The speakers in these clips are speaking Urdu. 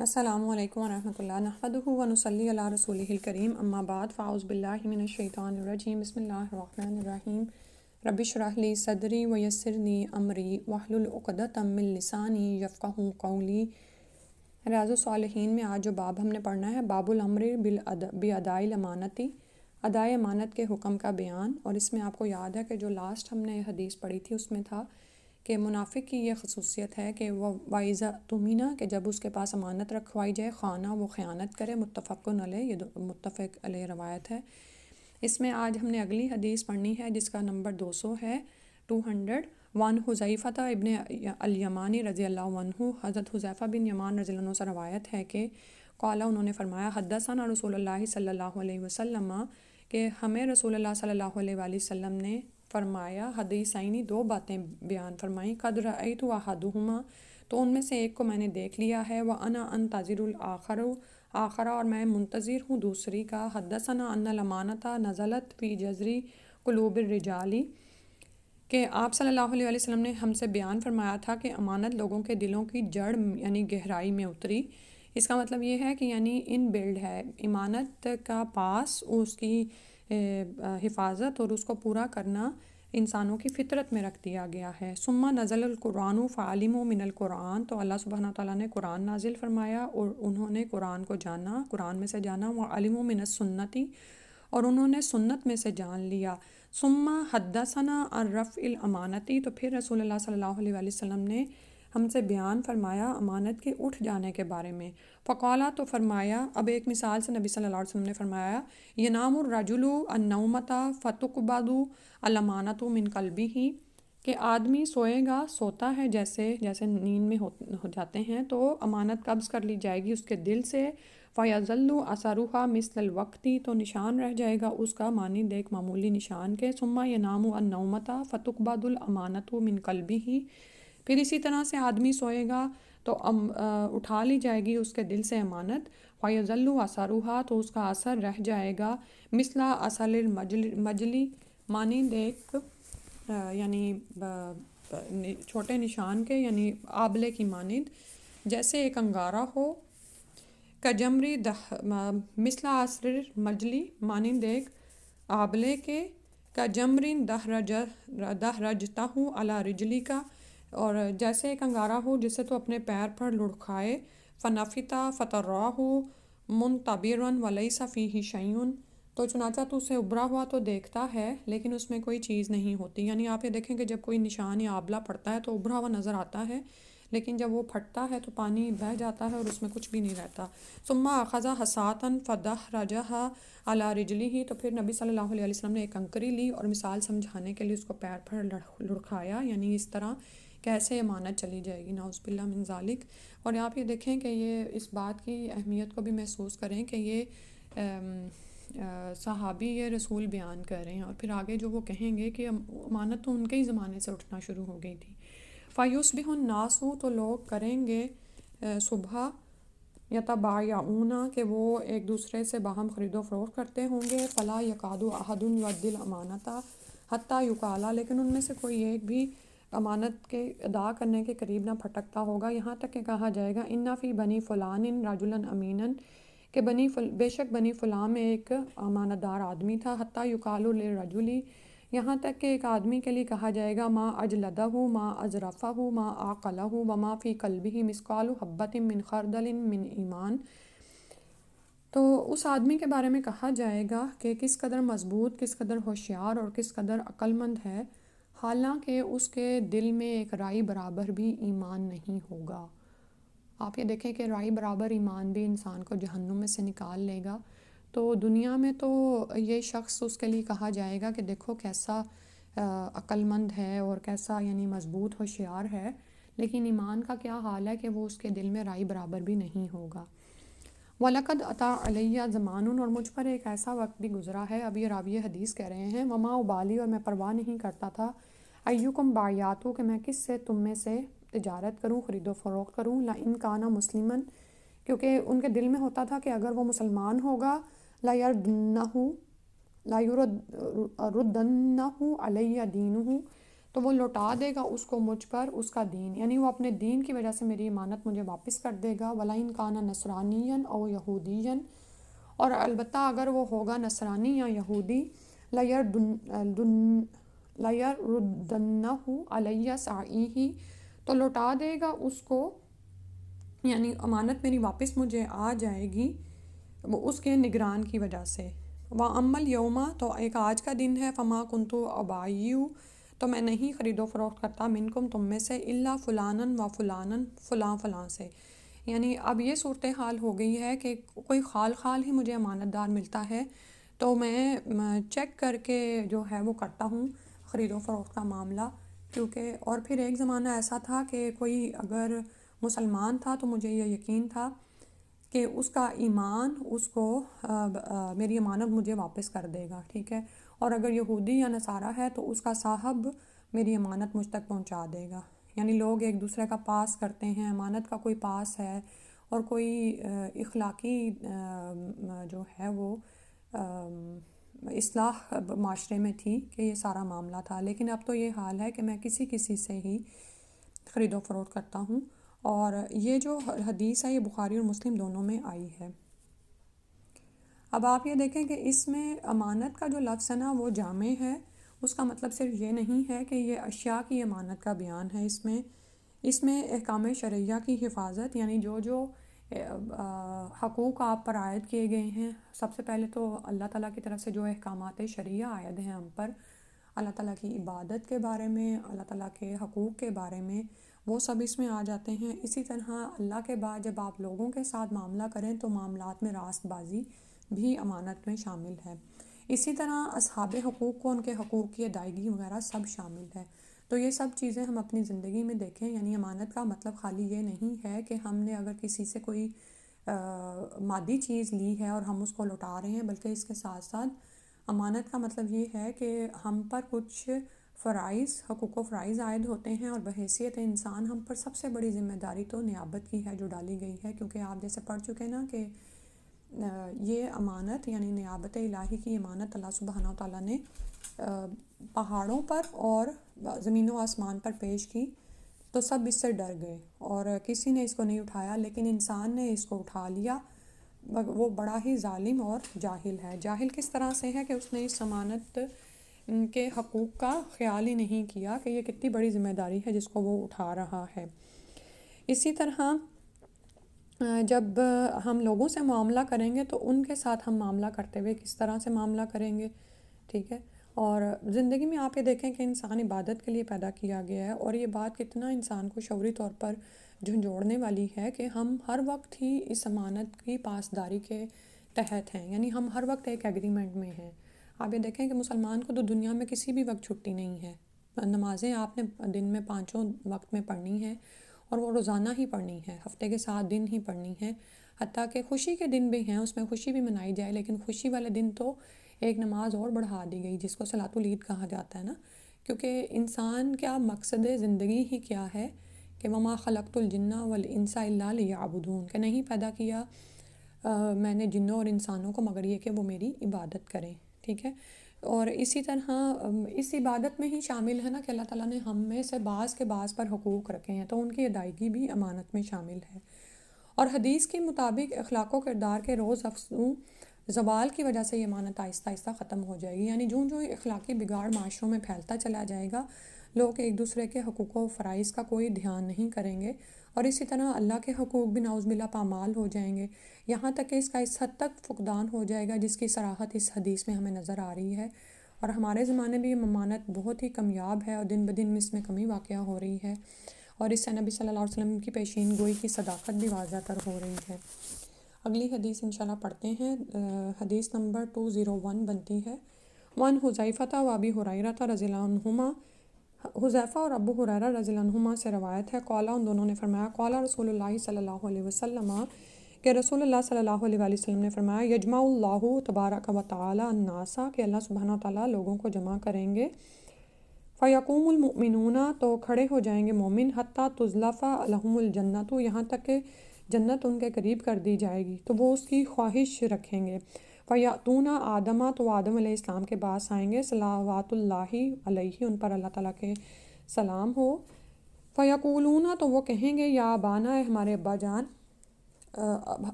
السلام علیکم ورحمۃ اللہ نحمدہ ونصلی علی رسولہ الکریم اما بعد فاعوذ باللہ من الشیطان الرجیم بسم اللہ الرحمن الرحیم رب اشرح لی صدری ویسر لی امری واحلل عقدۃ من لسانی یفقہوا قولی۔ ریاض الصالحین میں آج جو باب ہم نے پڑھنا ہے باب الامر باداء الامانتی، ادائے امانت کے حکم کا بیان۔ اور اس میں آپ کو یاد ہے کہ جو لاسٹ ہم نے حدیث پڑھی تھی اس میں تھا کہ منافق کی یہ خصوصیت ہے کہ وہ وائزہ تمینہ، کہ جب اس کے پاس امانت رکھوائی جائے خانہ وہ خیانت کرے۔ متفقن علیہ، یہ متفق علیہ روایت ہے۔ اس میں آج ہم نے اگلی حدیث پڑھنی ہے جس کا نمبر 200 ہے، 200۔ وان حذیفہ ابن الیمانی رضی اللہ عنہ، حضرت حذیفہ بن یمان رضی اللہ عنہ سے روایت ہے کہ قال، انہوں نے فرمایا حدثنا رسول اللہ صلی اللہ علیہ وسلم، کہ ہمیں رسول اللہ صلی اللہ علیہ وآلہ وسلم نے فرمایا حدیثینی، دو باتیں بیان فرمائیں، قد رأیت احدہما، تو ان میں سے ایک کو میں نے دیکھ لیا ہے، وانا انتظر الاخر، اور میں منتظر ہوں دوسری کا۔ حدثنا ان الامانۃ نزلت فی جذری قلوب الرجال، کہ آپ صلی اللہ علیہ وسلم نے ہم سے بیان فرمایا تھا کہ امانت لوگوں کے دلوں کی جڑ یعنی گہرائی میں اتری۔ اس کا مطلب یہ ہے کہ یعنی ان بلڈ ہے امانت کا پاس، اس کی حفاظت اور اس کو پورا کرنا انسانوں کی فطرت میں رکھ دیا گیا ہے۔ ثم نزل القرآن فعلموا من القرآن، تو اللہ سبحانہ تعالیٰ نے قرآن نازل فرمایا اور انہوں نے قرآن کو جانا، قرآن میں سے جانا، وعلموا من السنتی، اور انہوں نے سنت میں سے جان لیا۔ ثم حدثنا عن رفع الامانتی، تو پھر رسول اللہ صلی اللہ علیہ وآلہ وسلم نے ہم سے بیان فرمایا امانت کے اٹھ جانے کے بارے میں۔ فقالا، تو فرمایا، اب ایک مثال سے نبی صلی اللہ علیہ وسلم نے فرمایا، ینام الرجل النومۃ فتقبض الامانۃ من قلبہ، کہ آدمی سوئے گا، سوتا ہے جیسے نیند میں ہو جاتے ہیں، تو امانت قبض کر لی جائے گی اس کے دل سے۔ فیظل اثرها مثل الوقت، تو نشان رہ جائے گا اس کا مانند ایک معمولی نشان کے۔ ثم ینام النومۃ فتقبض الامانۃ من قلبہ، پھر اسی طرح سے آدمی سوئے گا تو اٹھا لی جائے گی اس کے دل سے امانت۔ فیظل اثرها، تو اس کا اثر رہ جائے گا، مثل اثر المجلی، مانند ایک یعنی چھوٹے نشان کے، یعنی آبلے کی مانند، جیسے ایک انگارہ ہو۔ کجمری مثل اثر المجلی، مانند ایک آبلے کے۔ کجمرین دحرجتہ علی رجلک، اور جیسے ایک انگارہ ہو جسے تو اپنے پیر پر لڑکھائے۔ فنفتا فتراہ منتبرا ولیس فیہ شیء، تو چنانچہ تو اسے ابھرا ہوا تو دیکھتا ہے لیکن اس میں کوئی چیز نہیں ہوتی۔ یعنی آپ یہ دیکھیں کہ جب کوئی نشان یا آبلہ پڑتا ہے تو ابھرا ہوا نظر آتا ہے، لیکن جب وہ پھٹتا ہے تو پانی بہہ جاتا ہے اور اس میں کچھ بھی نہیں رہتا۔ ثم اخذ حصاۃ فدحرجھا علی رجلہ، تو پھر نبی صلی اللہ علیہ وسلم نے ایک کنکری لی اور مثال سمجھانے کے لیے اس کو پیر پر لڑکھایا، یعنی اس طرح کیسے امانت چلی جائے گی، نعوذ باللہ من ذالک۔ اور آپ یہ دیکھیں کہ یہ اس بات کی اہمیت کو بھی محسوس کریں کہ یہ صحابی یہ رسول بیان کر رہے ہیں، اور پھر آگے جو وہ کہیں گے کہ امانت تو ان کے ہی زمانے سے اٹھنا شروع ہو گئی تھی۔ فَيُصْبِحُ النَّاسُ، تو لوگ کریں گے صبح، یتبایعون، کہ وہ ایک دوسرے سے باہم خرید و فروخت کرتے ہوں گے۔ فَلَا يَكَادُ أَحَدٌ يُؤَدِّي الْأَمَانَةَ حَتَّى يُقَالَ، لیکن ان میں سے کوئی ایک بھی امانت کے ادا کرنے کے قریب نہ پھٹکتا ہوگا، یہاں تک کہ کہا جائے گا اِنَّ فِي بَنِي فُلَانٍ رَجُلًا أَمِينًا، کہ بے شک بنی فلاں میں ایک امانت دار آدمی تھا۔ حتیٰ یقال للرجل، یہاں تک کہ ایک آدمی کے لیے کہا جائے گا ما اجلدہ ما ازرفہ ما عقلہ وما فی قلبہ مثقال حبۃ من خردل من ایمان، تو اس آدمی کے بارے میں کہا جائے گا کہ کس قدر مضبوط، کس قدر ہوشیار اور کس قدر عقل مند ہے، حالانکہ اس کے دل میں ایک رائی برابر بھی ایمان نہیں ہوگا۔ آپ یہ دیکھیں کہ رائی برابر ایمان بھی انسان کو جہنم میں سے نکال لے گا۔ تو دنیا میں تو یہ شخص اس کے لیے کہا جائے گا کہ دیکھو کیسا عقل مند ہے اور کیسا یعنی مضبوط ہوشیار ہے، لیکن ایمان کا کیا حال ہے کہ وہ اس کے دل میں رائی برابر بھی نہیں ہوگا۔ وَلَقَدْ أَتَى عَلَيَّ زَمَانٌ، اور مجھ پر ایک ایسا وقت بھی گزرا ہے، اب یہ راوی حدیث کہہ رہے ہیں، وَمَا أُبَالِي، اور میں پرواہ نہیں کرتا تھا، أَيُّكُمْ بَایَعْتُ، کہ میں کس سے تم میں سے تجارت کروں، خرید و فروخت کروں، لَإِنْ كَانَ مُسْلِمًا، کیونکہ ان کے دل میں ہوتا تھا کہ اگر وہ مسلمان ہوگا، لَيُرَدَّنَّهُ عَلَيَّ دِينُهُ، تو وہ لوٹا دے گا اس کو مجھ پر اس کا دین، یعنی وہ اپنے دین کی وجہ سے میری امانت مجھے واپس کر دے گا. وَلَئِن كَانَ نَصْرَانِيًّا أَوْ يَهُودِيًّا، اور البتہ اگر وہ ہوگا نصرانی یا یہودی، لَيَرُدَّنَّهُ عَلَيَّ صَعِيهِ، تو لوٹا دے گا اس کو، یعنی امانت میری واپس مجھے آ جائے گی وہ اس کے نگران کی وجہ سے. وَأَمَّا الْيَوْمَ، تو ایک آج کا دن ہے، فَمَا كُنْتُ أُبَايِعُ، تو میں نہیں خرید و فروخت کرتا، منکم تم میں سے، الا فلانن و فلانن، فلاں فلاں سے. یعنی اب یہ صورتحال ہو گئی ہے کہ کوئی خال ہی مجھے امانت دار ملتا ہے تو میں چیک کر کے جو ہے وہ کرتا ہوں خرید و فروخت کا معاملہ. کیونکہ اور پھر ایک زمانہ ایسا تھا کہ کوئی اگر مسلمان تھا تو مجھے یہ یقین تھا کہ اس کا ایمان اس کو میری امانت مجھے واپس کر دے گا، ٹھیک ہے. اور اگر یہودی یا نصارہ ہے تو اس کا صاحب میری امانت مجھ تک پہنچا دے گا. یعنی لوگ ایک دوسرے کا پاس کرتے ہیں، امانت کا کوئی پاس ہے اور کوئی اخلاقی جو ہے وہ اصلاح معاشرے میں تھی کہ یہ سارا معاملہ تھا. لیکن اب تو یہ حال ہے کہ میں کسی سے ہی خرید و فروخت کرتا ہوں. اور یہ جو حدیث ہے یہ بخاری اور مسلم دونوں میں آئی ہے. اب آپ یہ دیکھیں کہ اس میں امانت کا جو لفظ ہے نا وہ جامع ہے. اس کا مطلب صرف یہ نہیں ہے کہ یہ اشیاء کی امانت کا بیان ہے، اس میں احکام شرعیہ کی حفاظت، یعنی جو حقوق آپ پر عائد کیے گئے ہیں. سب سے پہلے تو اللہ تعالیٰ کی طرف سے جو احکامات شرعیہ عائد ہیں ہم پر، اللہ تعالیٰ کی عبادت کے بارے میں، اللہ تعالیٰ کے حقوق کے بارے میں، وہ سب اس میں آ جاتے ہیں. اسی طرح اللہ کے بعد جب آپ لوگوں کے ساتھ معاملہ کریں تو معاملات میں راست بازی بھی امانت میں شامل ہے. اسی طرح اصحاب حقوق کو ان کے حقوق کی ادائیگی وغیرہ سب شامل ہے. تو یہ سب چیزیں ہم اپنی زندگی میں دیکھیں. یعنی امانت کا مطلب خالی یہ نہیں ہے کہ ہم نے اگر کسی سے کوئی مادی چیز لی ہے اور ہم اس کو لوٹا رہے ہیں، بلکہ اس کے ساتھ ساتھ امانت کا مطلب یہ ہے کہ ہم پر کچھ فرائض، حقوق و فرائض عائد ہوتے ہیں، اور بحیثیت انسان ہم پر سب سے بڑی ذمہ داری تو نیابت کی ہے جو ڈالی گئی ہے. کیونکہ آپ جیسے پڑھ چکے نا کہ یہ امانت یعنی نیابت الہی کی امانت اللہ سبحانہ و تعالیٰ نے پہاڑوں پر اور زمین و آسمان پر پیش کی تو سب اس سے ڈر گئے اور کسی نے اس کو نہیں اٹھایا. لیکن انسان نے اس کو اٹھا لیا. وہ بڑا ہی ظالم اور جاہل ہے. جاہل کس طرح سے ہے کہ اس نے اس امانت کے حقوق کا خیال ہی نہیں کیا کہ یہ کتنی بڑی ذمہ داری ہے جس کو وہ اٹھا رہا ہے. اسی طرح جب ہم لوگوں سے معاملہ کریں گے تو ان کے ساتھ ہم معاملہ کرتے ہوئے کس طرح سے معاملہ کریں گے، ٹھیک ہے. اور زندگی میں آپ یہ دیکھیں کہ انسان عبادت کے لیے پیدا کیا گیا ہے، اور یہ بات کتنا انسان کو شعوری طور پر جھنجھوڑنے والی ہے کہ ہم ہر وقت ہی اس امانت کی پاسداری کے تحت ہیں. یعنی ہم ہر وقت ایک ایگریمنٹ میں ہیں. آپ یہ دیکھیں کہ مسلمان کو تو دنیا میں کسی بھی وقت چھٹی نہیں ہے. نمازیں آپ نے دن میں 5 وقت میں پڑھنی ہیں، اور وہ روزانہ ہی پڑھنی ہے، ہفتے کے 7 دن ہی پڑھنی ہے. حتیٰ کہ خوشی کے دن بھی ہیں، اس میں خوشی بھی منائی جائے، لیکن خوشی والے دن تو ایک نماز اور بڑھا دی گئی جس کو صلاۃ العید کہا جاتا ہے نا. کیونکہ انسان کیا مقصد زندگی ہی کیا ہے کہ وما خلقت الجن والانس الا لیعبدون، کہ نہیں پیدا کیا میں نے جنوں اور انسانوں کو مگر یہ کہ وہ میری عبادت کریں، ٹھیک ہے. اور اسی طرح اس عبادت میں ہی شامل ہے نا کہ اللہ تعالیٰ نے ہم میں سے بعض کے بعض پر حقوق رکھے ہیں تو ان کی ادائیگی بھی امانت میں شامل ہے. اور حدیث کے مطابق اخلاق و کردار کے روز افزوں زوال کی وجہ سے یہ امانت آہستہ آہستہ ختم ہو جائے گی. یعنی جو اخلاقی بگاڑ معاشروں میں پھیلتا چلا جائے گا، لوگ ایک دوسرے کے حقوق و فرائض کا کوئی دھیان نہیں کریں گے، اور اسی طرح اللہ کے حقوق بھی نعوذ باللہ پامال ہو جائیں گے. یہاں تک کہ اس کا اس حد تک فقدان ہو جائے گا جس کی صراحت اس حدیث میں ہمیں نظر آ رہی ہے. اور ہمارے زمانے میں یہ امانت بہت ہی کمیاب ہے اور دن بدن اس میں کمی واقع ہو رہی ہے، اور اس سے نبی صلی اللہ علیہ وسلم کی پیشین گوئی کی صداقت بھی واضح تر ہو رہی ہے. اگلی حدیث انشاءاللہ پڑھتے ہیں. حدیث نمبر 201 بنتی ہے. وان حذیفہ و ابی ہریرہ رضی اللہ عنہما، حذیفہ اور ابو ہریرہ رضی اللہ عنہما سے روایت ہے، قالا ان دونوں نے فرمایا، قالا رسول اللہ صلی اللہ علیہ وسلم، کہ رسول اللہ صلی اللہ علیہ وسلم نے فرمایا، یجمع اللہ تبارک و تعالی الناس، کہ اللہ سبحانہ و تعالیٰ لوگوں کو جمع کریں گے. فیقوم المؤمنون، تو کھڑے ہو جائیں گے مومن، حتیٰ تزلف لہم الجنت، یہاں تک کہ جنت ان کے قریب کر دی جائے گی تو وہ اس کی خواہش رکھیں گے. فیاتون آدم، تو آدم علیہ السلام کے پاس آئیں گے، صلوات اللہ علیہ، ان پر اللہ تعالیٰ کے سلام ہو۔ فیقولون تو وہ کہیں گے یا ابانا ہے ہمارے ابا جان،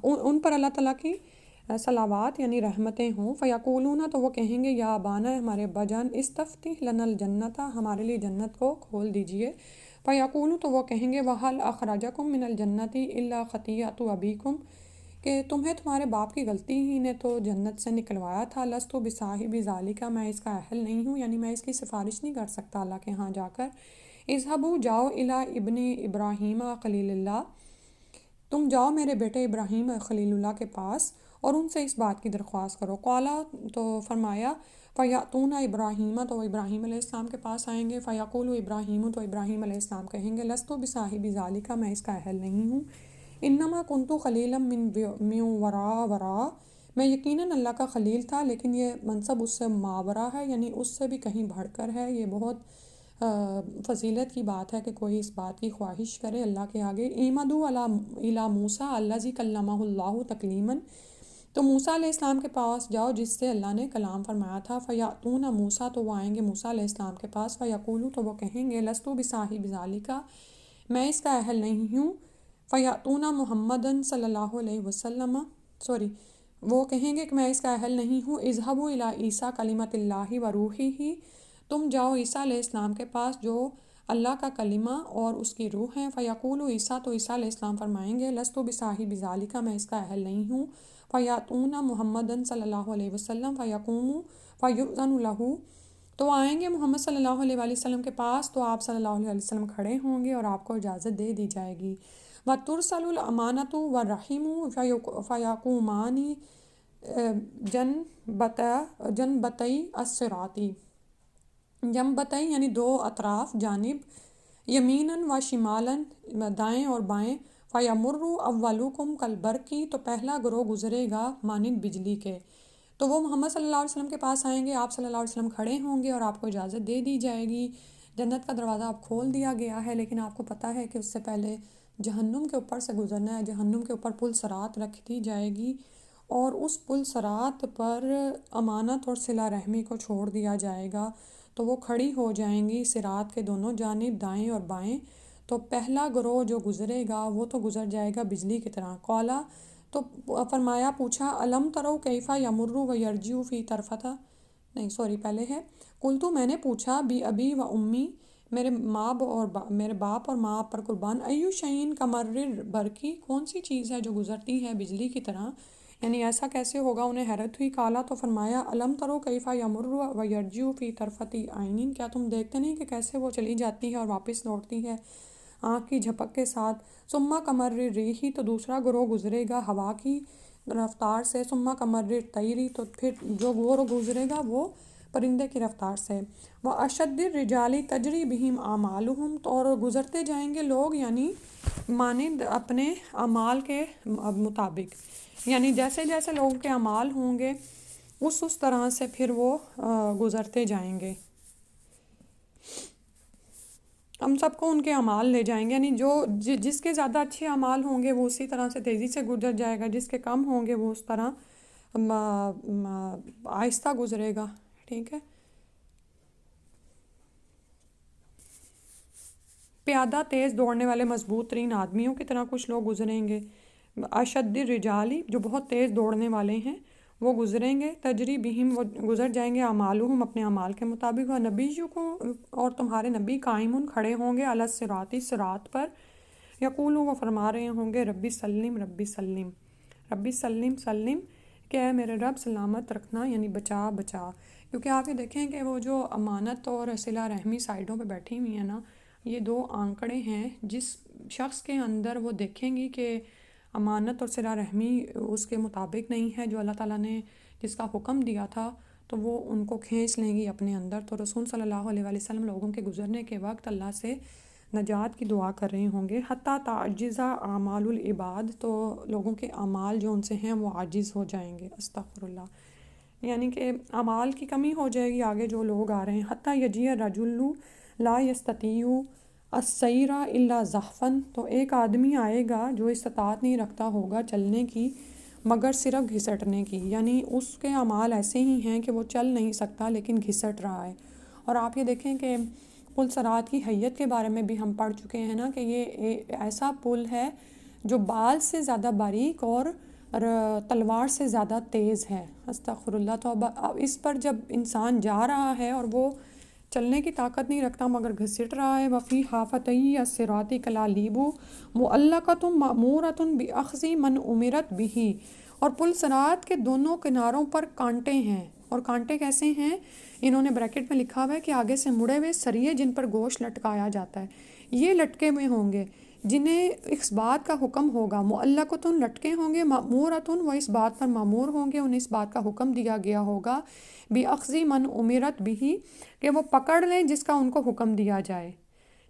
ان پر اللہ تعالیٰ کی صلوات یعنی رحمتیں ہوں۔ فیقولون تو وہ کہیں گے یا ابانا ہے ہمارے ابا جان، استفتح لنا الجنت، ہمارے لیے جنت کو کھول دیجئے۔ فیقولون تو وہ کہیں گے وحل اخرجکم من الجنت الا خطیئۃ ابیکم، کہ تمہیں تمہارے باپ کی غلطی ہی نے تو جنت سے نکلوایا تھا۔ لست بصاحب ذالک، میں اس کا اہل نہیں ہوں، یعنی میں اس کی سفارش نہیں کر سکتا اللہ کے ہاں جا کر۔ اذهبوا جاؤ الی ابن ابراہیم خلیل اللہ، تم جاؤ میرے بیٹے ابراہیم خلیل اللہ کے پاس اور ان سے اس بات کی درخواست کرو۔ قالا تو فرمایا فیاتون ابراہیم، تو ابراہیم علیہ السلام کے پاس آئیں گے۔ فیقول ابراہیم، تو ابراہیم علیہ السلام کہیں گے لست بصاحب ذالک، میں اس کا اہل نہیں ہوں۔ انما کنت خلیلا من وراء، میں یقیناً اللہ کا خلیل تھا، لیکن یہ منصب اس سے ماورا ہے، یعنی اس سے بھی کہیں بڑھ کر ہے۔ یہ بہت فضیلت کی بات ہے کہ کوئی اس بات کی خواہش کرے اللہ کے آگے۔ ایمدوا الی موسیٰ الذی کلمہ اللہ تکلیما، تو موسیٰ علیہ السلام کے پاس جاؤ جس سے اللہ نے کلام فرمایا تھا۔ فیاتون موسیٰ، تو وہ آئیں گے موسیٰ علیہ السلام کے پاس۔ فیقولو، تو وہ کہیں گے لست بصاحب ذالک، میں اس کا اہل نہیں ہوں۔ فیاتون محمدً صلی اللہ علیہ وسلم، وہ کہیں گے کہ میں اس کا اہل نہیں ہوں۔ اذهبوا الی عیسیٰ کلمۃ اللہ وروحہ، تم جاؤ عیسیٰ علیہ السلام کے پاس جو اللہ کا کلمہ اور اس کی روح ہیں۔ فیقول عیسیٰ، تو عیسیٰ علیہ السلام فرمائیں گے لست بصاحب ذالک، میں اس کا اہل نہیں ہوں۔ فیاتون محمدً صلی اللہ علیہ وسلم فیقوم فیؤذن لہ، تو آئیں گے محمد صلی اللہ علیہ وآلہ وسلم کے پاس، تو آپ صلی اللہ علیہ وسلم کھڑے ہوں گے اور آپ کو اجازت دے دی جائے گی۔ وَتُرْسَلُ الْأَمَانَةُ وَالرَّحِمُ فَيَقُومَانِ جنبتئی الصراط، جنبتئی یعنی دو اطراف، جانب، یمیناً و شمالاً دائیں اور بائیں۔ فیمر اولکم کالبرق، تو پہلا گروہ گزرے گا مانند بجلی کے۔ تو وہ محمد صلی اللہ علیہ وسلم کے پاس آئیں گے، آپ صلی اللہ علیہ وسلم کھڑے ہوں گے اور آپ کو اجازت دے دی جائے گی۔ جنت کا دروازہ اب کھول دیا گیا ہے، لیکن آپ کو پتہ ہے کہ اس سے پہلے جہنم کے اوپر سے گزرنا ہے۔ جہنم کے اوپر پل صراط رکھ دی جائے گی اور اس پل صراط پر امانت اور صلہ رحمی کو چھوڑ دیا جائے گا، تو وہ کھڑی ہو جائیں گی صراط کے دونوں جانب، دائیں اور بائیں۔ تو پہلا گروہ جو گزرے گا وہ تو گزر جائے گا بجلی کی طرح۔ قالا، تو فرمایا پوچھا علم ترو کیفا یمر و یرجع فی طرفتہ، پہلے ہے قلتو، میں نے پوچھا بی ابی و امی، میرے میرے باپ اور ماں پر قربان، ایو شعین کمر برقی، کون سی چیز ہے جو گزرتی ہے بجلی کی طرح، یعنی ایسا کیسے ہوگا، انہیں حیرت ہوئی۔ کالا، تو فرمایا علم ترو کیفا یمر و یرجع فی طرفۃ عین، کیا تم دیکھتے نہیں کہ کیسے وہ چلی جاتی ہے اور واپس لوٹتی ہے آنکھ کی جھپک کے ساتھ۔ ثم کمر ریح، تو دوسرا گروہ گزرے گا ہوا کی رفتار سے۔ ثم کمر طیر، تو پھر جو گروہ گزرے گا وہ پرندے کی رفتار سے۔ واشد الرجال تجری بہم اعمالہم، تو اور گزرتے جائیں گے لوگ یعنی مانند اپنے اعمال کے مطابق، یعنی جیسے جیسے لوگوں کے اعمال ہوں گے اس طرح سے پھر وہ گزرتے جائیں گے۔ ہم سب کو ان کے اعمال لے جائیں گے، یعنی جو جس کے زیادہ اچھے اعمال ہوں گے وہ اسی طرح سے تیزی سے گزر جائے گا، جس کے کم ہوں گے وہ اس طرح آہستہ گزرے گا، ٹھیک ہے۔ پیادہ تیز دوڑنے والے مضبوط ترین آدمیوں کی طرح کچھ لوگ گزریں گے۔ اشد الرجالی، جو بہت تیز دوڑنے والے ہیں وہ گزریں گے۔ تجری بہم، وہ گزر جائیں گے اعمالہم، اپنے اعمال کے مطابق۔ ونبیکم، اور تمہارے نبی قائمون، کھڑے ہوں گے علی الصراط، صراط پر۔ یقول، وہ فرما رہے ہوں گے ربی سلم ربی سلم، ربی سلم سلم، کہ اے میرے رب سلامت رکھنا، یعنی بچا بچا۔ کیونکہ آپ یہ دیکھیں کہ وہ جو امانت اور صلہ رحمی سائڈوں پہ بیٹھی ہوئی ہیں نا، یہ دو آنکڑے ہیں، جس شخص کے اندر وہ دیکھیں گی کہ امانت اور صلہ رحمی اس کے مطابق نہیں ہے جو اللہ تعالیٰ نے جس کا حکم دیا تھا، تو وہ ان کو کھینچ لیں گی اپنے اندر۔ تو رسول صلی اللہ علیہ وآلہ وسلم لوگوں کے گزرنے کے وقت اللہ سے نجات کی دعا کر رہے ہوں گے۔ حتیٰ تعجز اعمال العباد، تو لوگوں کے اعمال جو ان سے ہیں وہ عاجز ہو جائیں گے، استغفر اللہ، یعنی کہ اعمال کی کمی ہو جائے گی آگے جو لوگ آ رہے ہیں۔ حتیٰ یجیء الرجل لا یستطیع السیر الا زحفا، تو ایک آدمی آئے گا جو استطاعت نہیں رکھتا ہوگا چلنے کی مگر صرف گھسٹنے کی، یعنی اس کے اعمال ایسے ہی ہیں کہ وہ چل نہیں سکتا لیکن گھسٹ رہا ہے۔ اور آپ یہ دیکھیں کہ پل صراط کی حیت کے بارے میں بھی ہم پڑھ چکے ہیں نا کہ یہ ایسا پل ہے جو بال سے زیادہ باریک اور تلوار سے زیادہ تیز ہے. استغفر اللہ. تو اب اس پر جب انسان جا رہا ہے اور وہ چلنے کی طاقت نہیں رکھتا مگر گھسٹ رہا ہے. وفی حافتئی الصراط کلالیب معلقۃ مأمورۃ بأخذ من امرت بہ. اور پل صراط کے دونوں کناروں پر کانٹے ہیں. اور کانٹے کیسے ہیں؟ انہوں نے بریکٹ میں لکھا ہوا ہے کہ آگے سے مڑے ہوئے سریے جن پر گوشت لٹکایا جاتا ہے، یہ لٹکے ہوئے ہوں گے جنہیں اس بات کا حکم ہوگا. معلقۃ لٹکے ہوں گے، مأمورۃ وہ اس بات پر مأمور ہوں گے، انہیں اس بات کا حکم دیا گیا ہوگا، بأخذ من امرت بہ کہ وہ پکڑ لیں جس کا ان کو حکم دیا جائے.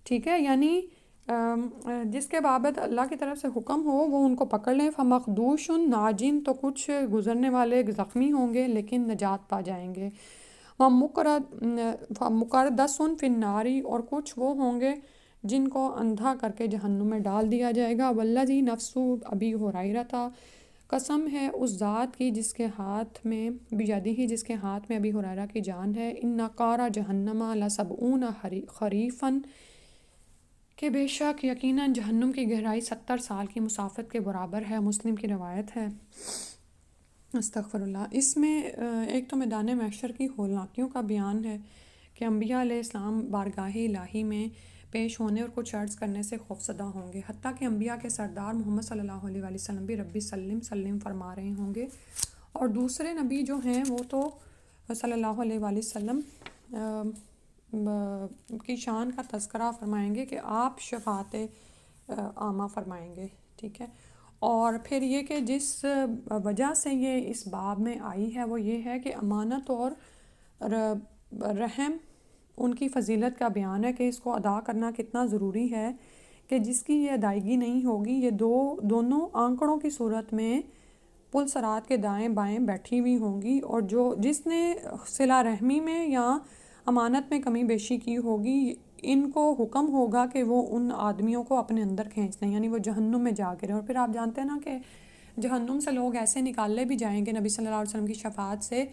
ٹھیک ہے، یعنی جس کے بابت اللہ کی طرف سے حکم ہو وہ ان کو پکڑ لیں. فمخدوش ناجن تو کچھ گزرنے والے زخمی ہوں گے لیکن نجات پا جائیں گے. مقردس فی النار اور کچھ وہ ہوں گے جن کو اندھا کر کے جہنم میں ڈال دیا جائے گا. والذی نفس ابی ہریرہ قسم ہے اس ذات کی جس کے ہاتھ میں بیدہ جس کے ہاتھ میں ابی ہریرہ کی جان ہے. ان قعر جہنم لسبعون خریفا کہ بے شک یقیناً جہنم کی گہرائی 70 سال کی مسافت کے برابر ہے. مسلم کی روایت ہے. استغفر اللہ. اس میں ایک تو میدان محشر کی ہولناکیوں کا بیان ہے کہ انبیاء علیہ السلام بارگاہ الہی میں پیش ہونے اور کچھ عرض کرنے سے خوفزدہ ہوں گے، حتیٰ کہ انبیاء کے سردار محمد صلی اللہ علیہ وآلہ وسلم بھی ربی سلم سلم فرما رہے ہوں گے. اور دوسرے نبی جو ہیں وہ تو صلی اللہ علیہ وآلہ وسلم کی شان کا تذکرہ فرمائیں گے کہ آپ شفاعت عامہ فرمائیں گے. ٹھیک ہے. اور پھر یہ کہ جس وجہ سے یہ اس باب میں آئی ہے وہ یہ ہے کہ امانت اور رحم ان کی فضیلت کا بیان ہے کہ اس کو ادا کرنا کتنا ضروری ہے، کہ جس کی یہ ادائیگی نہیں ہوگی یہ دونوں آنکڑوں کی صورت میں پل صراط کے دائیں بائیں بیٹھی ہوئی ہوں گی. اور جس نے صلہ رحمی میں یا امانت میں کمی بیشی کی ہوگی ان کو حکم ہوگا کہ وہ ان آدمیوں کو اپنے اندر کھینچ لیں، یعنی وہ جہنم میں جا کے. اور پھر آپ جانتے ہیں نا کہ جہنم سے لوگ ایسے نکالے بھی جائیں گے نبی صلی اللہ علیہ وسلم کی شفاعت سے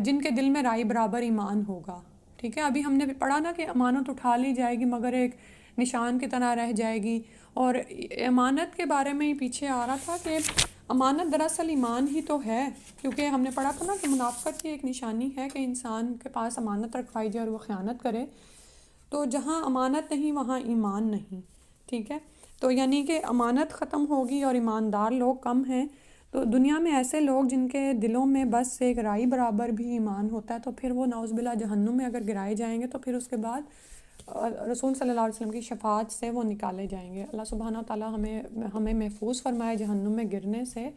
جن کے دل میں رائی برابر ایمان ہوگا. ٹھیک ہے. ابھی ہم نے پڑھا نا کہ امانت اٹھا لی جائے گی مگر ایک نشان کی طرح رہ جائے گی. اور امانت کے بارے میں ہی پیچھے آ رہا تھا کہ امانت دراصل ایمان ہی تو ہے، کیونکہ ہم نے پڑھا تھا نا کہ منافقت کی ایک نشانی ہے کہ انسان کے پاس امانت رکھوائی جائے اور وہ خیانت کرے. تو جہاں امانت نہیں وہاں ایمان نہیں. ٹھیک ہے. تو یعنی کہ امانت ختم ہوگی اور ایماندار لوگ کم ہیں. تو دنیا میں ایسے لوگ جن کے دلوں میں بس ایک رائی برابر بھی ایمان ہوتا ہے تو پھر وہ نعوذ باللہ جہنم میں اگر گرائے جائیں گے تو پھر اس کے بعد رسول صلی اللہ علیہ وسلم کی شفاعت سے وہ نکالے جائیں گے. اللہ سبحانہ تعالیٰ ہمیں محفوظ فرمائے جہنم میں گرنے سے.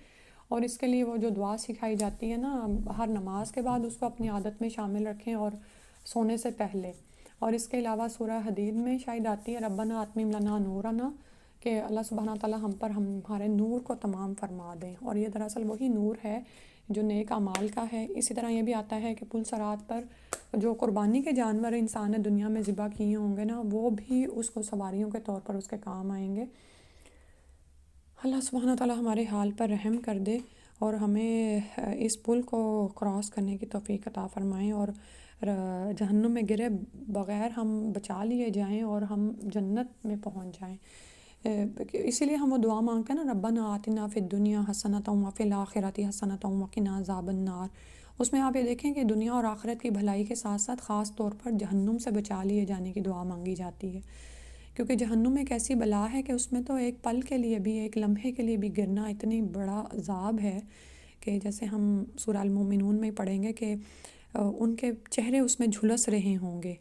اور اس کے لیے وہ جو دعا سکھائی جاتی ہے نا ہر نماز کے بعد اس کو اپنی عادت میں شامل رکھیں اور سونے سے پہلے. اور اس کے علاوہ سورہ حدید میں شاید آتی ہے ربنا اتمم لنا نورنا کہ اللہ سبحانہ تعالیٰ ہم پر ہمارے نور کو تمام فرما دیں. اور یہ دراصل وہی نور ہے جو نیک اعمال کا ہے. اسی طرح یہ بھی آتا ہے کہ پل صراط پر جو قربانی کے جانور انسان نے دنیا میں ذبح کیے ہوں گے نا وہ بھی اس کو سواریوں کے طور پر اس کے کام آئیں گے. اللہ سبحانہ تعالیٰ ہمارے حال پر رحم کر دے اور ہمیں اس پل کو کراس کرنے کی توفیق عطا فرمائیں اور جہنم میں گرے بغیر ہم بچا لیے جائیں اور ہم جنت میں پہنچ جائیں. اسی لیے ہم وہ دعا مانگتے ہیں نا ربنا آتنا فی الدنیا حسنۃ وفی الآخرۃ حسنۃ وقنا عذاب النار. اس میں آپ یہ دیکھیں کہ دنیا اور آخرت کی بھلائی کے ساتھ ساتھ خاص طور پر جہنم سے بچا لیے جانے کی دعا مانگی جاتی ہے، کیونکہ جہنم ایک ایسی بلا ہے کہ اس میں تو ایک پل کے لیے بھی ایک لمحے کے لیے بھی گرنا اتنی بڑا عذاب ہے کہ جیسے ہم سورہ المومنون میں پڑھیں گے کہ ان کے چہرے اس میں جھلس رہے ہوں گے.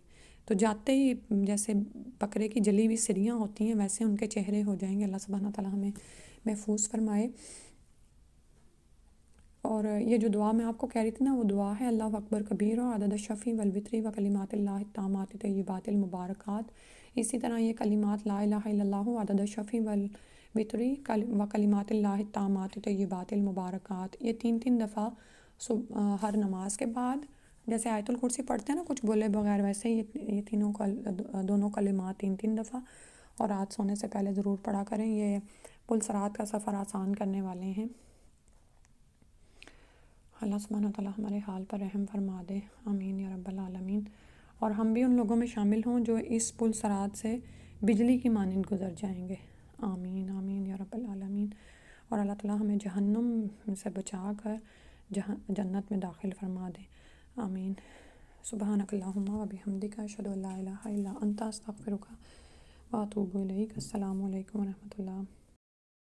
تو جاتے ہی جیسے بکرے کی جلی ہوئی سریاں ہوتی ہیں ویسے ان کے چہرے ہو جائیں گے. اللہ سبحانہ تعالیٰ ہمیں محفوظ فرمائے. اور یہ جو دعا میں آپ کو کہہ رہی تھی نا وہ دعا ہے اللہ اکبر کبیر عدد الشفیع والوتری و کلمات اللہ التامات طیبات المبارکات. اسی طرح یہ کلمات لا الہ الا اللہ عدد الشفیع والوتری و کلمات اللہ التامات طیبات المبارکات یہ 3 دفعہ ہر نماز کے بعد جیسے آیت الکرسی پڑھتے ہیں نا کچھ بولے بغیر ویسے ہی یہ دونوں کلمات 3 دفعہ اور رات سونے سے پہلے ضرور پڑھا کریں. یہ پل صراط کا سفر آسان کرنے والے ہیں. اللہ سبحانہ تعالیٰ ہمارے حال پر رحم فرما دے. آمین یا رب العالمین. اور ہم بھی ان لوگوں میں شامل ہوں جو اس پل صراط سے بجلی کی مانند گزر جائیں گے۔ آمین آمین یا رب العالمین۔ اور اللہ تعالیٰ ہمیں جہنم سے بچا کر جنت میں داخل فرما دے، آمین۔ سبحانک اللہم و بحمدک، اشہد ان لا الہ الا انت، استغفرک و اتوب الیک۔ السلام علیکم و رحمۃ اللہ۔